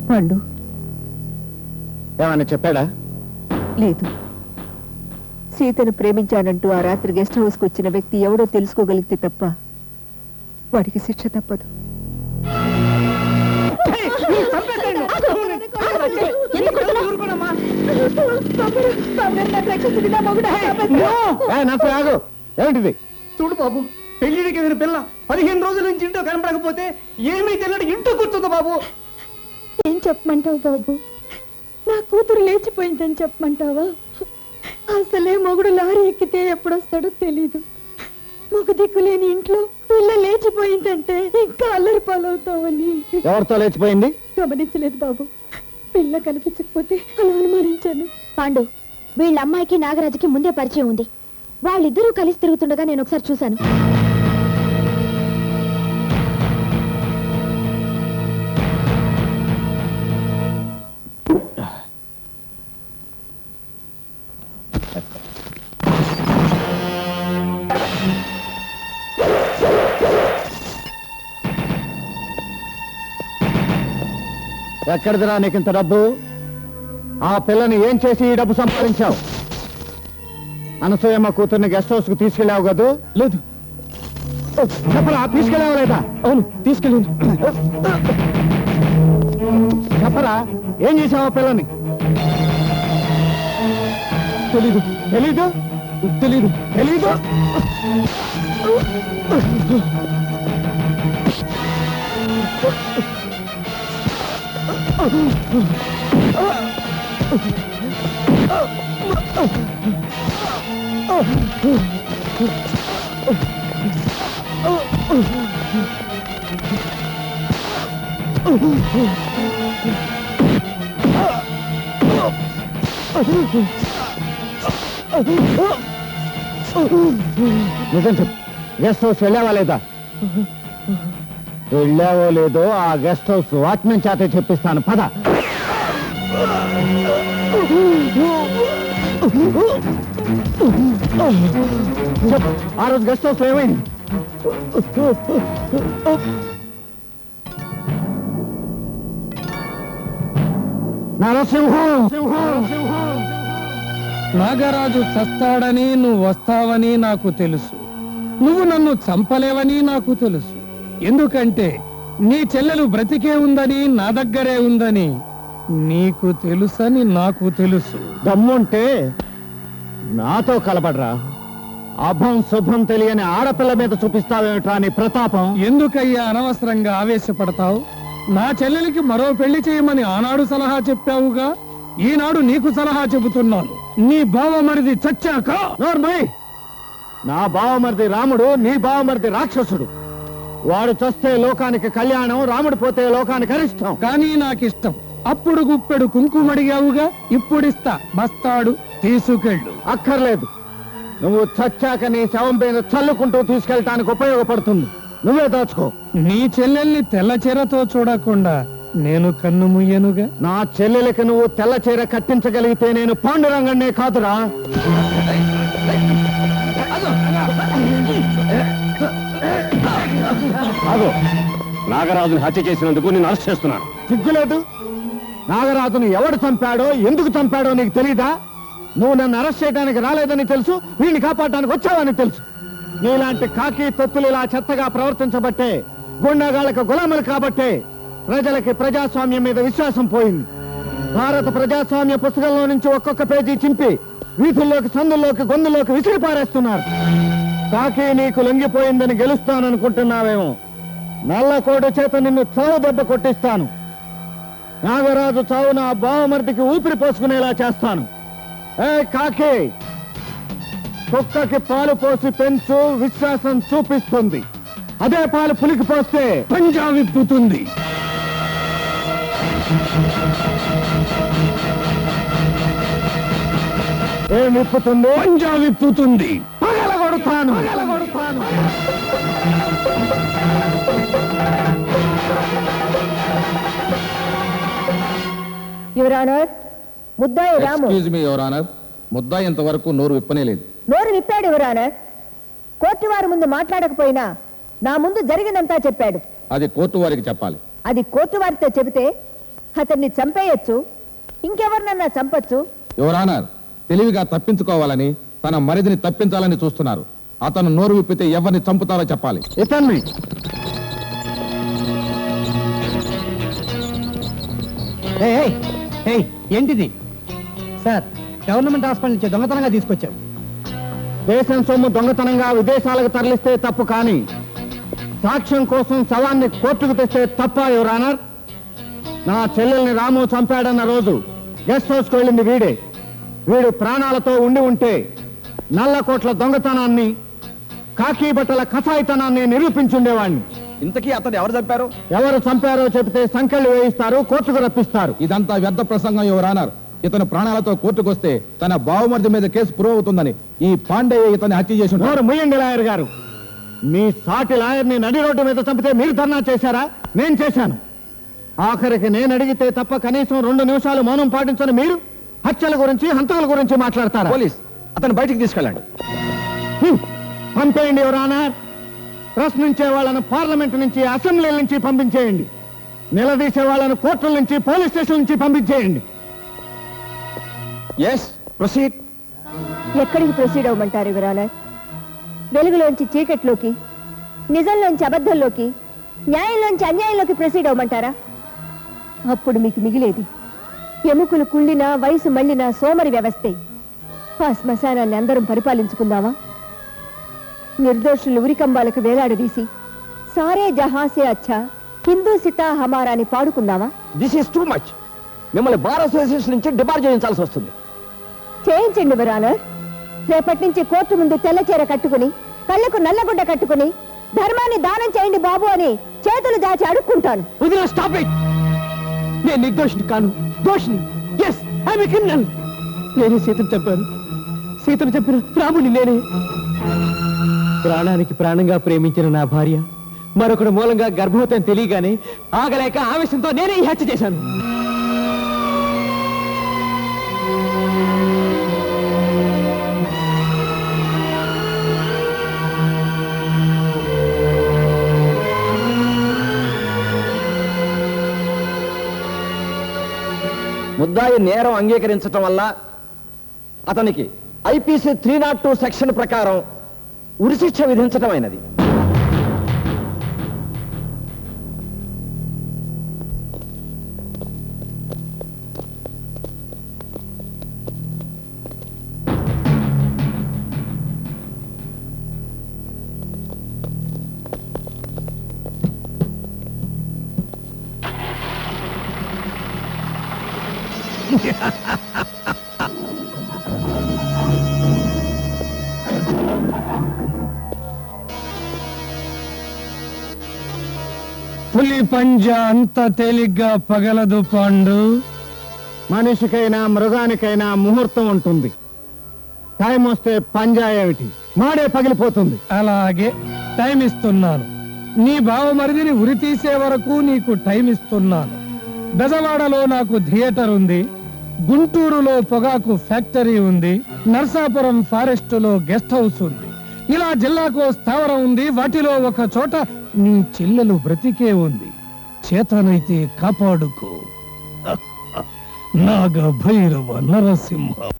పండు ఏమన్నా చెప్పాడా? లేదు. సీతను ప్రేమించానంటూ ఆ రాత్రి గెస్ట్ హౌస్కి వచ్చిన వ్యక్తి ఎవడో తెలుసుకోగలిగితే తప్ప వాడికి శిక్ష తప్పదు. ఏమిటిది? చూడు బాబు, పెళ్లిడికి ఎదిరి పిల్ల 15 రోజుల నుంచి ఇంట్లో కనపడకపోతే ఏమీ తెలియదు ఇంట్లో కూర్చుంది బాబు. ఏం చెప్పమంటావు బాబు? నా కూతురు లేచిపోయిందని చెప్పమంటావా? అసలే మొగుడు లారీ ఎక్కితే ఎప్పుడొస్తాడో తెలీదు. మొగ దిక్కులేని ఇంట్లో పిల్ల లేచిపోయిందంటే ఇంకా అల్లరి పాలవుతావని. ఎవరితో లేచిపోయింది? గమనించలేదు బాబు. పిల్ల కనిపించకపోతే అలా అనుమానించాను. పాండు, వీళ్ళ అమ్మాయికి నాగరాజుకి ముందే పరిచయం ఉంది. వాళ్ళిద్దరూ కలిసి తిరుగుతుండగా నేను ఒకసారి చూశాను. ఎక్కడిదిరా నీకింత డబ్బు? ఆ పిల్లని ఏం చేసి ఈ డబ్బు సంపాదించావు? అనసూయమ్మ కూతుర్ని గెస్ట్ హౌస్ కు తీసుకెళ్ళావు కదూ? లేదు. చెప్పరా, తీసుకెళ్ళావు లేదా? అవును, తీసుకెళ్ళింది. చెప్పరా, ఏం చేసావు ఆ పిల్లని? తెలీదు. తెలీదు? తెలీదు. తెలీదు? నిజం చెప్పు, గెస్ట్ హౌస్ వెళ్ళావా లేదా? వెళ్ళావో లేదో ఆ గెస్ట్ హౌస్ వాచ్మెన్ చేత చెప్పిస్తాను, పద. ఆ రోజు గెస్ట్ హౌస్ ఏమైంది? నాగరాజు చస్తాడని నువ్వు వస్తావని నాకు తెలుసు. నువ్వు నన్ను చంపలేవని నాకు తెలుసు. ఎందుకంటే నీ చెల్లెలు బ్రతికే ఉందని, నా దగ్గరే ఉందని నీకు తెలుసని నాకు తెలుసు. దమ్ముంటే నాతో కలపడరా. అభం శుభం తెలియని ఆడపిల్ల మీద చూపిస్తావేమిట్రా నీ ప్రతాపం? ఎందుకయ్యా అనవసరంగా ఆవేశపడతావు? నా చెల్లెలికి మరో పెళ్లి చేయమని ఆనాడు సలహా చెప్పావుగా, ఈనాడు నీకు సలహా చెబుతున్నాను. నీ బావమరిది చచ్చాక. నోర్మయ్, నా బావమరిది రాముడు, నీ బావమరిది రాక్షసుడు. వాడు చస్తే లోకానికి కళ్యాణం, రాముడు పోతే లోకానికి అరిష్టం. కానీ నాకిష్టం. అప్పుడు గుప్పెడు కుంకుమడిగావుగా, ఇప్పుడిస్తా బస్తాడు, తీసుకెళ్ళు. అక్కర్లేదు, నువ్వు చచ్చాక నీ శవం మీద చల్లుకుంటూ తీసుకెళ్ళటానికి ఉపయోగపడుతుంది. నువ్వే దాచుకో. నీ చెల్లెల్ని తెల్ల చీరతో చూడకుండా నేను కన్ను ముయ్యనుగా. నా చెల్లెలకి నువ్వు తెల్ల చీర కట్టించగలిగితే నేను పాండురంగన్నే కాదురా. అదో నాగరాజుని హత్య చేసినందుకు నేను అరెస్ట్ చేస్తున్నాను. సిగ్గులేదు? నాగరాజును ఎవడు చంపాడో, ఎందుకు చంపాడో నీకు తెలీదా? నువ్వు నన్ను అరెస్ట్ చేయడానికి రాలేదని తెలుసు, వీడిని కాపాడడానికి వచ్చావని తెలుసు. నీలాంటి కాకి తొత్తులు ఇలా చెత్తగా ప్రవర్తించబట్టే, గుండాగాళ్ళకు గులాములు కాబట్టే ప్రజలకి ప్రజాస్వామ్యం మీద విశ్వాసం పోయింది. భారత ప్రజాస్వామ్య పుస్తకంలో నుంచి ఒక్కొక్క పేజీ చింపి వీధుల్లోకి, సందుల్లోకి, గొంతుల్లోకి విసిరి పారేస్తున్నారు. కాకి నీకు లొంగిపోయిందని గెలుస్తాననుకుంటున్నావేమో. నల్లకోడు చేత నిన్ను చావు దెబ్బ కొట్టిస్తాను. నాగరాజు చావు నా బావమరిదికి ఊపిరి పోసుకునేలా చేస్తాను. ఏ కాకి, కుక్కకి పాలు పోసి పెంచు, విశ్వాసం చూపిస్తుంది. అదే పాలు పులికి పోస్తే పంజా విప్పుతుంది. ఏం విప్పుతుంది? పంజా విప్పుతుంది. పగలగొడతాను. యువర్ ఆనర్, ముద్దాయి రాము. ఎక్స్క్యూజ్ మీ యువర్ ఆనర్, ముద్దాయి ఇంతవరకు నోరు విప్పనేలేదు. నోరు విప్పాడు యువర్ ఆనర్. కోర్టు వారి ముందు మాట్లాడకపోయినా నా ముందు జరిగినంతా చెప్పాడు. అది కోర్టు వారికి చెప్పాలి. అది కోర్టు వారితో చెబితే అతన్ని చంపేయొచ్చు, ఇంకెవరినన్నా చంపొచ్చు. యువర్ ఆనర్, తెలివిగా తప్పించుకోవాలని తన మరిదిని తప్పించాలని చూస్తున్నారు. అతను నోరు విప్పితే ఎవరిని చంపుతారో చెప్పాలి. ఇతన్ని ఏంటిది సార్? గవర్నమెంట్ హాస్పిటల్ నుంచి దొంగతనంగా తీసుకొచ్చాడు. దేశం సొమ్ము దొంగతనంగా విదేశాలకు తరలిస్తే తప్పు, కానీ సాక్ష్యం కోసం శవాన్ని కోర్టుకు తెస్తే తప్ప యువర్ ఆనర్? నా చెల్లెల్ని రాము చంపాడన్న రోజు గెస్ట్ హౌస్కి వెళ్ళింది వీడే. వీడు ప్రాణాలతో ఉండి ఉంటే నల్లకోట్ల దొంగతనాన్ని, కాకి బట్టల కసాయితనాన్ని నిరూపించుండేవాణ్ణి. ఇంతకీ అతను ఎవరు చంపారు? ఎవరు చంపారో చెబితే సంకెళ్ళు వేయిస్తారు, కోర్టుకు రప్పిస్తారు. ఇదంతా వ్యర్థ ప్రసంగం యువర్ ఆనర్. ఇతను ప్రాణాలతో కోర్టుకు వస్తే తన బావమరిది మీద కేసు ప్రూవ్ అవుతుందని ఈ పాండయ్య ఇతన్ని హత్య చేసి ఉంటారు. నోరు ముయ్యండి లాయర్ గారు. మీ సాటి లాయర్ని నడి రోడ్డు మీద చంపితే మీరు ధర్నా చేశారా? నేను చేశాను. ఆఖరికి నేను అడిగితే తప్ప కనీసం 2 నిమిషాలు మౌనం పాటించని మీరు హత్యల గురించి, హంతకుల గురించి మాట్లాడతారా? పోలీస్ అతను బయటికి తీసుకెళ్ళండి. పంపేయండి యువర్ ఆనర్. ప్రశ్నించే వాళ్ళను పార్లమెంట్ నుంచి, అసెంబ్లీ నుంచి పంపించేయండి. నిలదీసే వాళ్ళను కోర్టుల నుంచి, పోలీస్ స్టేషన్ నుంచి పంపించేయండి. Yes, proceed. ఎక్కడికి ప్రొసీడ్ అవ్వమంటారు యువర్ ఆనర్? వెలుగులోంచి చీకట్లోకి, నిజంలోంచి అబద్ధంలోకి, న్యాయంలోంచి అన్యాయంలోకి ప్రొసీడ్ అవ్వమంటారా? అప్పుడు మీకు మిగిలేది ఎముకలు కుళ్ళినా, వయసు మళ్ళినా సోమరి వ్యవస్థే. ఆ శ్మశానాన్ని అందరం పరిపాలించుకుందామా? నిర్దోషులు ఉరికంబాలకు వేలాడదీసి సారే జహాసే అచ్చా హిందూ సితా హమారాని పాడుకుందామా? This is too much. మిమ్మల్ని బార్ అసోసియేషన్ నుంచి డిబార్ చేయించాల్సి వస్తుంది. చేయించండి యువర్ ఆనర్. రేపటి నుంచి కోర్టు ముందు తెల్ల చీర కట్టుకుని, కళ్ళకు నల్లగుడ్డ కట్టుకుని, ధర్మాన్ని దానం చేయండి బాబు అని చేతులు దాచి అడుక్కుంటాను. వదిన, స్టాప్ ఇట్. నేను నిర్దోషిని కాను, దోషిని. Yes, I'm a criminal. నేనే సీతను చంపాను. సీతను చంపిన రాముడిని నేనే. ప్రాణానికి ప్రాణంగా ప్రేమించిన నా భార్య మరొకటి మూలంగా గర్భవతి అని తెలియగానే ఆగలేక ఆవేశంతో నేనే ఈ హత్య చేశాను. ముద్దాయి నేరం అంగీకరించటం వల్ల అతనికి ఐపీసీ 302 సెక్షన్ ప్రకారం ఉరిశిక్ష విధించటం అయినది. పులి పంజా అంత తేలిగ్గా పగలదు పాండు. మనిషికైనా మృగానికైనా ముహూర్తం ఉంటుంది. టైం వస్తే పంజా ఏమిటి, మాడే పగిలిపోతుంది. అలాగే టైం ఇస్తున్నాను. నీ బావమరిదిని ఉరి తీసే వరకు నీకు టైం ఇస్తున్నాను. బెజవాడలో నాకు థియేటర్ ఉంది, గుంటూరులో పొగాకు ఫ్యాక్టరీ ఉంది, నర్సాపురం ఫారెస్టులో గెస్ట్ హౌస్ ఉంది. ఇలా జిల్లాకు స్థావరం ఉంది. వాటిలో ఒక చోట నీ చెల్లెలు బ్రతికే ఉంది. చేతనైతే కాపాడుకో. నాగ భైరవ నరసింహ.